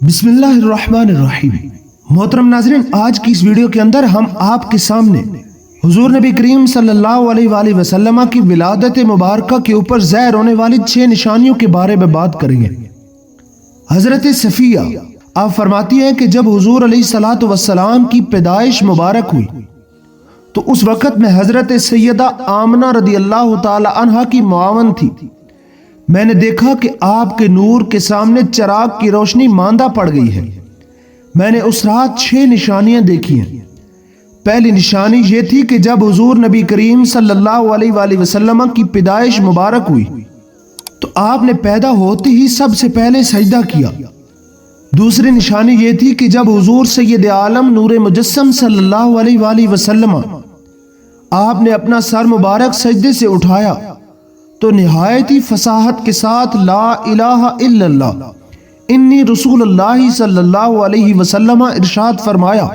बिस्मिल्लाहिर्रहमानिर्रहीम। मोहतरम नाज़रीन, आज की इस वीडियो के अंदर हम आपके सामने हुजूर नबी करीम सल्लल्लाहु अलैहि वसल्लम की विलादत मुबारका के ऊपर ज़ाहिर होने वाली 6 निशानियों के बारे में बात करेंगे। हजरत सफिया आप फरमाती हैं कि जब हुजूर अलैहिस्सलातु वस्सलाम की पैदाइश मुबारक हुई तो उस वक़्त में हजरत सैयदा आमना रदियल्लाहु ताला अन्हा की मुआवन थी। मैंने देखा कि आपके नूर के सामने चिराग की रोशनी मांदा पड़ गई है। मैंने उस रात 6 निशानियां देखी हैं। पहली निशानी ये थी कि जब हुजूर नबी करीम सल्लल्लाहु अलैहि वसल्लम की पैदाइश मुबारक हुई तो आपने पैदा होते ही सबसे पहले सजदा किया। दूसरी निशानी ये थी कि जब हुजूर सैयद आलम नूर मुजस्सम सल्लल्लाहु अलैहि वसल्लम आपने अपना सर मुबारक सजदे से उठाया तो निहायत ही फसाहत के साथ ला इलाहा इल्लल्लाह इन्नी रसूलुल्लाह सल्लल्लाहु अलैहि वसल्लम इरशाद फरमाया।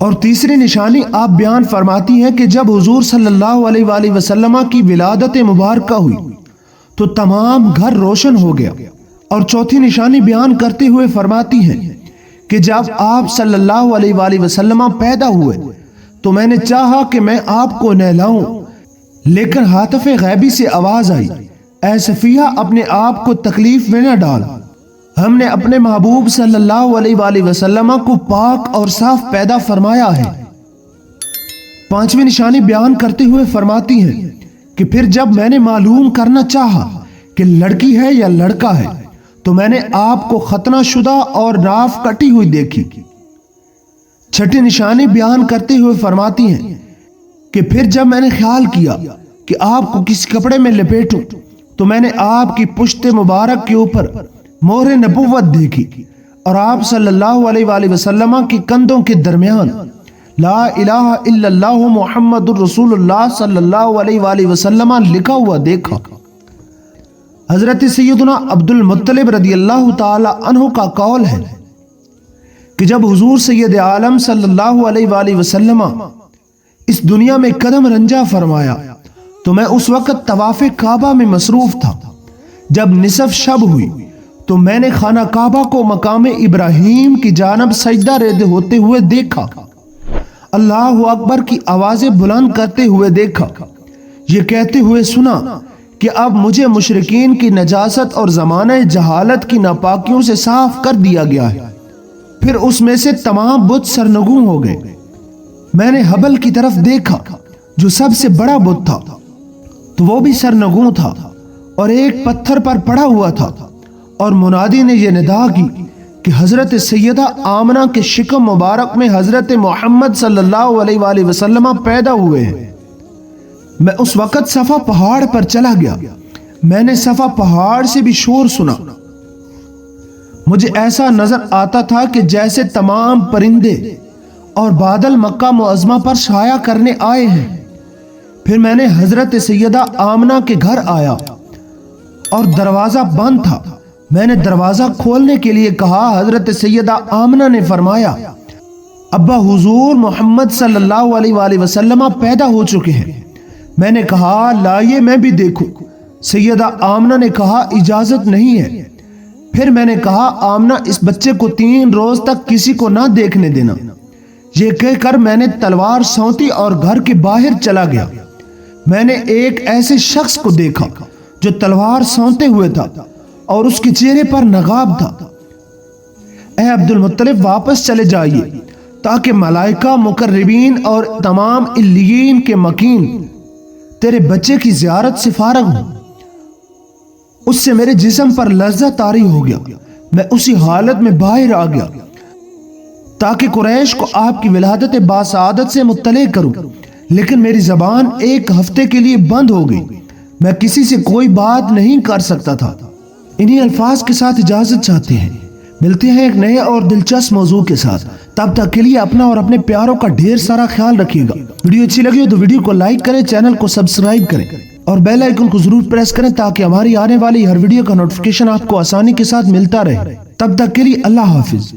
और तीसरी निशानी आप बयान फरमाती हैं कि जब हुजूर सल्लल्लाहु अलैहि वसल्लम की विलादत मुबारका हुई तो तमाम घर रोशन हो गया। और चौथी निशानी बयान करते हुए फरमाती हैं कि जब आप सल्लल्लाहु अलैहि वसल्लम पैदा हुए तो मैंने चाहा कि मैं आपको नहलाऊं, लेकिन हातफ़े गैबी से आवाज आई, ऐ सफिया अपने आप को तकलीफ में न डाल, हमने अपने महबूब सल्लल्लाहु अलैहि वसल्लम को पाक और साफ पैदा फरमाया है। पांचवी निशानी बयान करते हुए फरमाती हैं कि फिर जब मैंने मालूम करना चाहा कि लड़की है या लड़का है तो मैंने आपको खतना शुदा और नाफ कटी हुई देखी। छठी निशानी बयान करते हुए फरमाती हैं कि फिर जब मैंने ख्याल किया कि आपको किसी कपड़े में लपेटूं तो मैंने आपकी पुश्त मुबारक के ऊपर मोहर नबुव्वत देखी और आप सल्लल्लाहु अलैहि वसल्लम के कंधों के दरमियान ला इलाहा इल्लल्लाहु मुहम्मदुर रसूलुल्लाह सल्लल्लाहु अलैहि वसल्लम लिखा हुआ देखा। हजरत सैयदना अब्दुल मुत्तलिब रदियल्लाहु ताला अन्हु का कौल है कि जब हुजूर सैयद आलम सल्लल्लाहु अलैहि वसल्लम इस दुनिया में कदम रंजा फरमाया तो मैं उस वक़्त तवाफ़े काबा में मसरूफ था। जब निसफ शब हुई तो मैंने खाना काबा को मकाम इब्राहिम की जानब सजदा रेद होते हुए देखा, अल्लाहु अकबर की आवाज़ें बुलंद करते हुए देखा, ये कहते हुए सुना कि अब मुझे मुशरिकीन की नजासत और ज़माने जहालत की नापाकियों से साफ कर दिया गया है। फिर उसमें से तमाम बुत सरनगू हो गए। मैंने हबल की तरफ देखा जो सबसे बड़ा बुत था तो वो भी सरनगू था और एक पत्थर पर पड़ा हुआ था। और मुनादी ने यह निदा की कि हजरत सैयदा आमना के शिकम मुबारक में हजरत मोहम्मद सल्लल्लाहु अलैहि वसल्लम पैदा हुए हैं। मैं उस वक़्त सफा पहाड़ पर चला गया। मैंने सफा पहाड़ से भी शोर सुना। मुझे ऐसा नजर आता था कि जैसे तमाम परिंदे और बादल मक्का मुअज़्ज़मा पर छाया करने आए हैं। फिर मैंने हजरत सैयदा आमना के घर आया और दरवाजा बंद था। मैंने दरवाजा खोलने के लिए कहा। हजरत सैयदा आमना ने फरमाया, अब्बा हुजूर मोहम्मद सल्लल्लाहु अलैहि वसल्लम पैदा हो चुके हैं। मैंने कहा, लाइए मैं भी देखूं। सैयदा आमना ने कहा, इजाजत नहीं है। फिर मैंने कहा, आमना इस बच्चे को 3 रोज तक किसी को ना देखने देना। ये कहकर मैंने तलवार सौंती और घर के बाहर चला गया। मैंने एक ऐसे शख्स को देखा जो तलवार सौंते हुए था और उसके चेहरे पर नकाब था। ऐ अब्दुल मुत्तलिब, वापस चले जाइए ताकि मलाइका मुकर्रबीन और तमाम इल्लियीन के मकीन तेरे बच्चे की ज़ियारत से फारग हो। उससे मेरे जिस्म पर लज्जा तारी हो गया। मैं उसी हालत में बाहर आ गया ताकि कुरैश को आपकी विलादत बासआदत से मुत्तले करूं, लेकिन मेरी ज़बान 1 हफ्ते के लिए बंद हो गई। मैं किसी से कोई बात नहीं कर सकता था। इन्हीं अल्फाज के साथ इजाज़त चाहते हैं। मिलते हैं एक नए और दिलचस्प मौजू के साथ। तब तक के लिए अपना और अपने प्यारों का ढेर सारा ख्याल रखिएगा। वीडियो अच्छी लगी हो तो वीडियो को लाइक करें, चैनल को सब्सक्राइब करें और बेल आइकन को जरूर प्रेस करें ताकि हमारी आने वाली हर वीडियो का नोटिफिकेशन आपको आसानी के साथ मिलता रहे। तब तक के लिए अल्लाह हाफिज।